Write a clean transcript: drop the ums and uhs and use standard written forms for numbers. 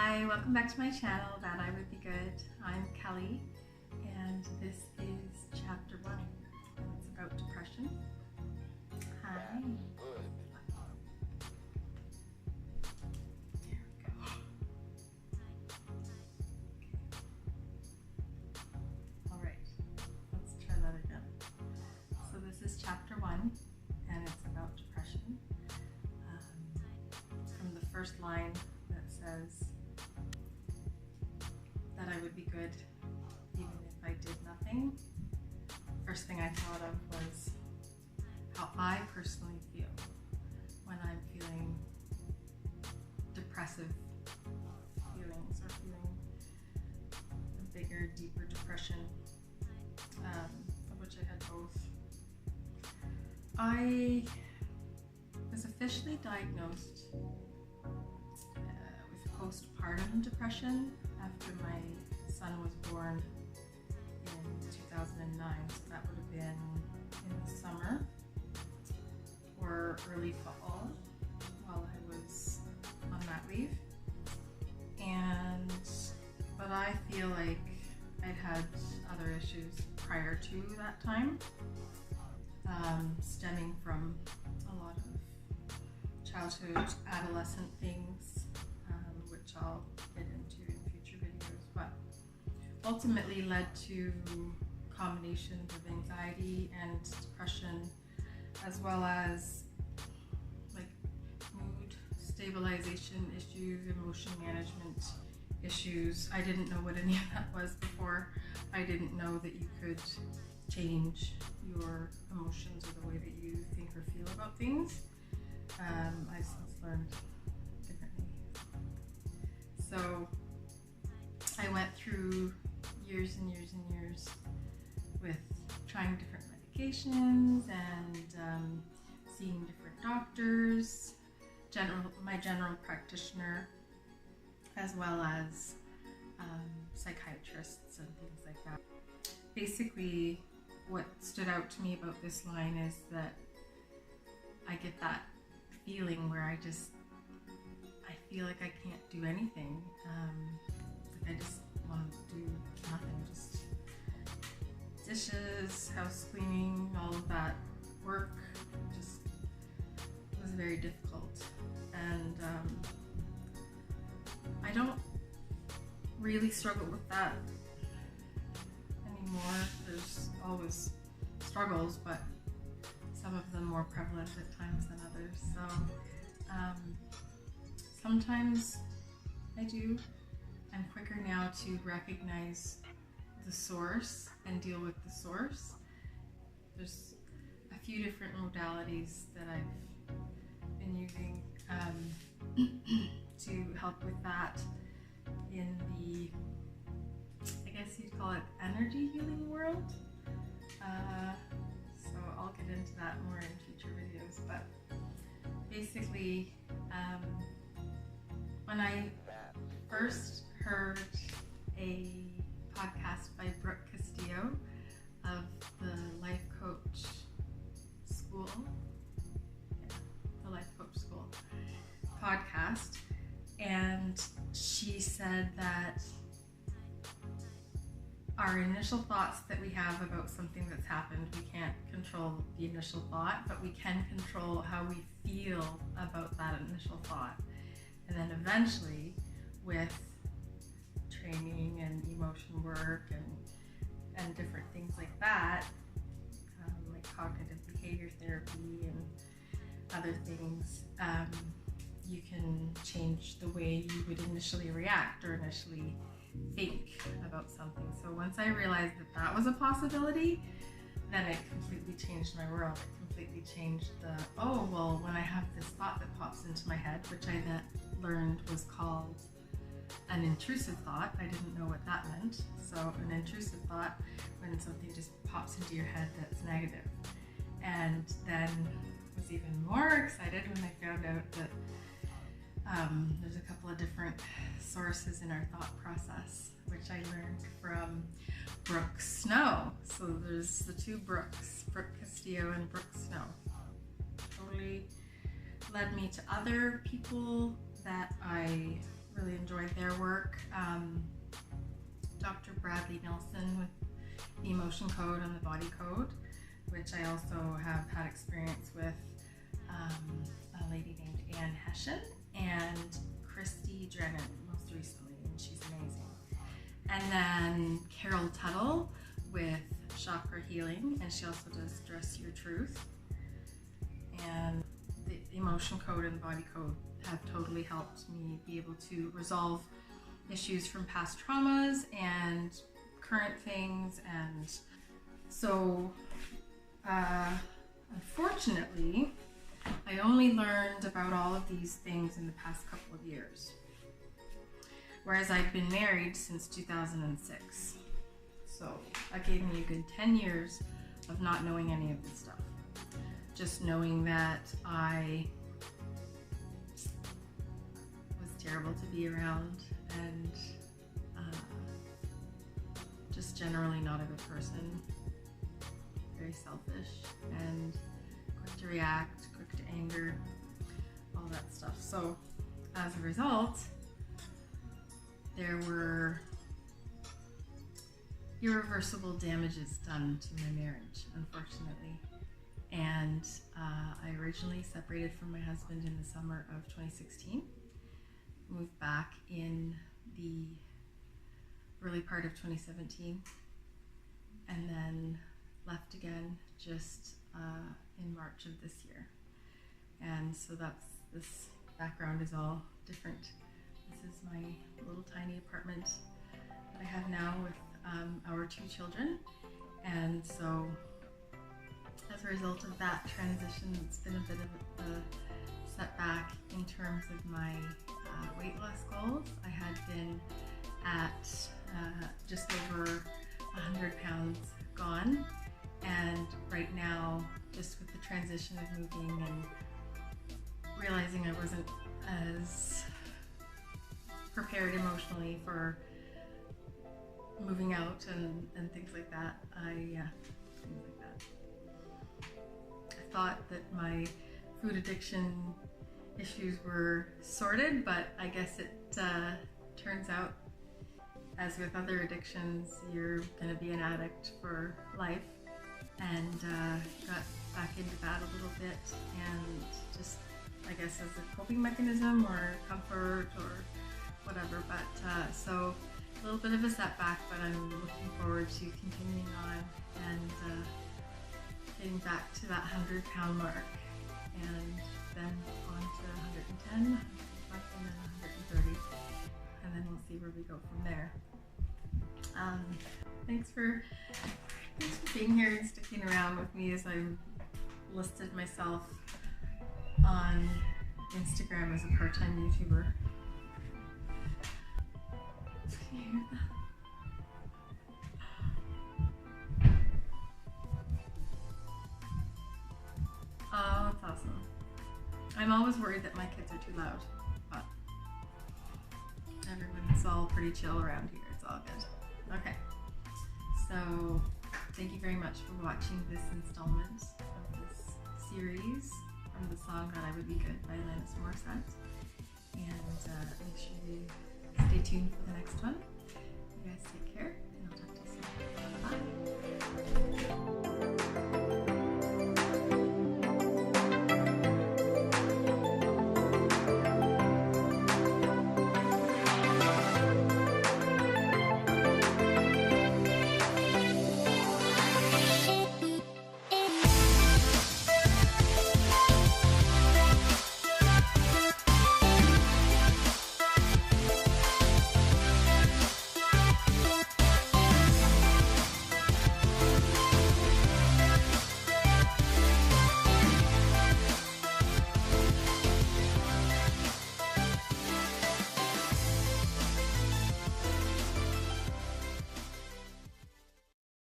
Hi, welcome back to my channel, That I Would Be Good. I'm Kelly, and this is chapter 1. It's about depression. Hi. There we go. Alright, let's try that again. So this is chapter 1, and it's about depression. From the first line that says that I would be good even if I did nothing. First thing I thought of was how I personally feel when I'm feeling depressive feelings or feeling a bigger, deeper depression, of which I had both. I was officially diagnosed with postpartum depression after my son was born in 2009, so that would have been in the summer or early fall while I was on mat leave. But I feel like I'd had other issues prior to that time, stemming from a lot of childhood, adolescent things, which I'll get into in future videos, but ultimately led to combinations of anxiety and depression, as well as like mood stabilization issues, emotion management issues. I didn't know what any of that was before. I didn't know that you could change your emotions or the way that you think or feel about things. I've since learned differently. So I went through years and years and years with trying different medications and seeing different doctors, my general practitioner, as well as psychiatrists and things like that. Basically, what stood out to me about this line is that I get that feeling where I feel like I can't do anything. Like I just want to do nothing, just dishes, house cleaning, all of that work just was very difficult. And I don't really struggle with that anymore. There's always struggles, but some of them more prevalent at times than others. So sometimes I do. I'm quicker now to recognize the source and deal with the source. There's a few different modalities that I've been using to help with that in the, I guess you'd call it, energy healing world. So I'll get into that more in future videos, but basically when I first heard a podcast by Brooke Castillo of the Life Coach School, the Life Coach School podcast, and she said that our initial thoughts that we have about something that's happened, we can't control the initial thought, but we can control how we feel about that initial thought. And then eventually, with training and emotion work and different things like that, like cognitive behavior therapy and other things, you can change the way you would initially react or initially think about something. So once I realized that that was a possibility, then it completely changed my world. It completely changed when I have this thought that pops into my head, which I then learned was called an intrusive thought. I didn't know what that meant. So an intrusive thought, when something just pops into your head that's negative. And then was even more excited when I found out that there's a couple of different sources in our thought process, which I learned from Brooke Snow. So there's the two Brookes, Brooke Castillo and Brooke Snow. Totally led me to other people that I really enjoyed their work. Dr. Bradley Nelson with the Emotion Code and the Body Code, which I also have had experience with, a lady named Anne Hession and Christy Drennan most recently, and she's amazing. And then Carol Tuttle with Chakra Healing, and she also does Dress Your Truth. And the Emotion Code and the Body Code have totally helped me be able to resolve issues from past traumas and current things. And so unfortunately, I only learned about all of these things in the past couple of years, whereas I've been married since 2006. So that gave me a good 10 years of not knowing any of this stuff. Just knowing that I was terrible to be around and just generally not a good person, very selfish and quick to react, quick to anger, all that stuff. So as a result, there were irreversible damages done to my marriage, unfortunately. And I originally separated from my husband in the summer of 2016, moved back in the early part of 2017, and then left again just in March of this year. And so this background is all different. This is my little tiny apartment that I have now with our 2 children. And so as a result of that transition, it's been a bit of a setback in terms of my weight loss goals. I had been at just over 100 pounds gone, and right now, just with the transition of moving and realizing I wasn't as prepared emotionally for moving out and things like that, I thought that my food addiction issues were sorted, but I guess it turns out, as with other addictions, you're going to be an addict for life. And got back into that a little bit, and just, I guess, as a coping mechanism or comfort or whatever. But so a little bit of a setback, but I'm looking forward to continuing on and getting back to that 100-pound mark, and then on to 110, 125, and then 130, and then we'll see where we go from there. Thanks for being here and sticking around with me as I listed myself on Instagram as a part-time YouTuber. Can you hear that? Oh, that's awesome. I'm always worried that my kids are too loud, but everyone's all pretty chill around here. It's all good. Okay, so thank you very much for watching this installment of this series from the song That I Would Be Good by Alanis Morissette. And make sure you stay tuned for the next one. You guys take care.